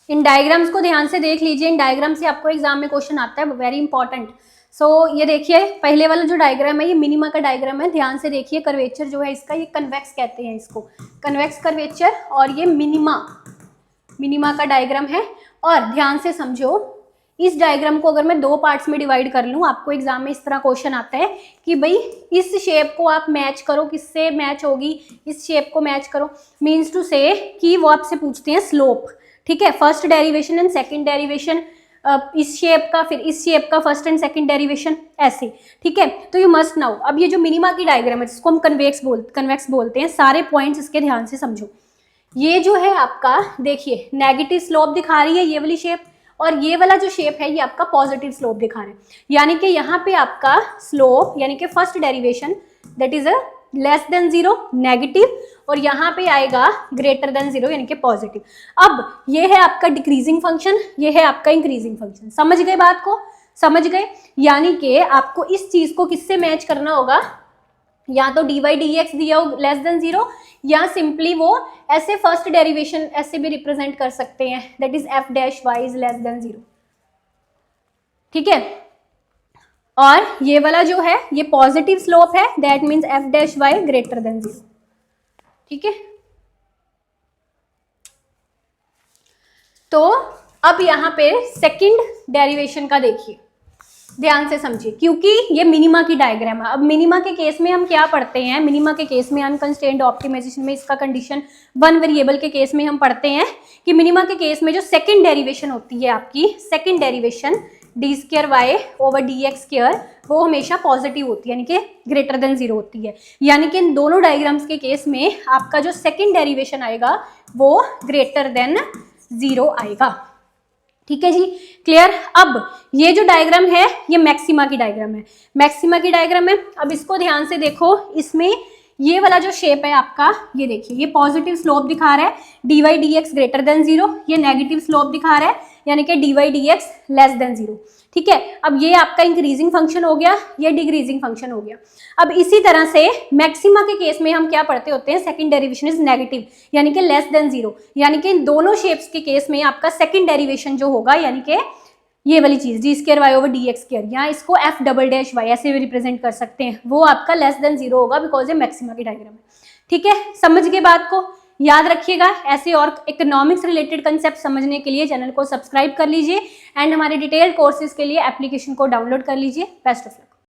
इन diagrams को ध्यान से देख लीजिए, इन डायग्राम से आपको एग्जाम में क्वेश्चन आता है, वेरी इंपॉर्टेंट। ये देखिए पहले वाला जो डायग्राम है ये मिनिमा का डायग्राम है, ध्यान से देखिए। कर्वेचर जो है इसका ये कन्वेक्स कहते हैं इसको, कन्वेक्स कर्वेचर, और ये मिनिमा का डायग्राम है। और ध्यान से समझो, इस डायग्राम को अगर मैं दो पार्ट्स में डिवाइड कर लूँ, आपको एग्जाम में इस तरह क्वेश्चन आता है कि भाई इस शेप को आप मैच करो, किससे मैच होगी, इस शेप को मैच करो, मीन्स टू से कि वो आपसे पूछते हैं स्लोप, ठीक है, first derivation and second derivation, इस शेप का, फिर इस शेप का फर्स्ट एंड सेकंड डेरिवेशन, ऐसे, ठीक है। तो यू मस्ट नाउ, अब ये जो मिनिमा की डायग्राम है जिसको हम कन्वेक्स बोलते हैं, सारे पॉइंट्स इसके ध्यान से समझो। ये जो है आपका देखिए नेगेटिव स्लोप दिखा रही है ये वाली शेप, और ये वाला जो शेप है ये आपका पॉजिटिव स्लोप दिखा रहा है, यानी कि यहाँ पे आपका स्लोप यानी कि first derivation that is a less than 0 negative, और यहाँ पे आएगा ग्रेटर देन 0 यानी कि पॉजिटिव। अब ये है आपका डिक्रीजिंग फंक्शन, ये है आपका इंक्रीजिंग फंक्शन। समझ गए बात को? समझ गए? यानी कि आपको इस चीज को किससे मैच करना होगा, या तो dy dx दिया हो लेस देन 0, या सिंपली वो ऐसे फर्स्ट डेरिवेशन ऐसे भी रिप्रेजेंट कर सकते हैं, that is f dash y is less than 0, ठीक है। और ये वाला जो है ये पॉजिटिव स्लोप है, that means f dash y greater than 0, ठीक है। तो अब यहाँ पे सेकंड डेरिवेशन का देखिए, ध्यान से समझिए, क्योंकि ये मिनिमा की डायग्राम है। अब मिनिमा के केस में हम क्या पढ़ते हैं, मिनिमा के केस में अनकंस्ट्रेंड ऑप्टिमाइजेशन में इसका कंडीशन वन वेरिएबल के केस में हम पढ़ते हैं कि मिनिमा के केस में जो सेकंड डेरिवेशन होती है आपकी, second derivation d square y over d x square, वो हमेशा पॉजिटिव होती है, यानी कि ग्रेटर देन 0 होती है। यानी कि इन दोनों डायग्राम्स के केस में आपका जो सेकंड डेरिवेशन आएगा वो ग्रेटर देन 0 आएगा, ठीक है जी, क्लियर। अब ये जो डायग्राम है ये मैक्सिमा की डायग्राम है, मैक्सिमा की डायग्राम है। अब इसको ध्यान से देखो, इसमें ये वाला जो शेप है आपका, ये देखिए ये पॉजिटिव स्लोप दिखा रहा है, dy dx ग्रेटर देन 0, ये नेगेटिव स्लोप दिखा रहा है यानी कि dy dx लेस देन 0, ठीक है। अब ये आपका इंक्रीजिंग फंक्शन हो गया, ये डिक्रीजिंग फंक्शन हो गया। अब इसी तरह से मैक्सिमा के केस में हम क्या पढ़ते होते हैं, सेकंड डेरिवेशन इज नेगेटिव यानी कि लेस देन 0, यानी कि इन दोनों शेप्स के केस में आपका सेकंड डेरिवेशन जो होगा यानी कि ये वाली चीज d square y over d x square, यहाँ इसको एफ डबल डैश वाई ऐसे भी रिप्रेजेंट कर सकते हैं, वो आपका लेस देन 0 होगा बिकॉज ये मैक्सिमा की डायग्राम है, ठीक है। समझ गए बात को? याद रखिएगा, ऐसे और इकोनॉमिक्स रिलेटेड कंसेप्ट समझने के लिए चैनल को सब्सक्राइब कर लीजिए, एंड हमारे डिटेल कोर्सेज के लिए एप्लीकेशन को डाउनलोड कर लीजिए। Best of luck.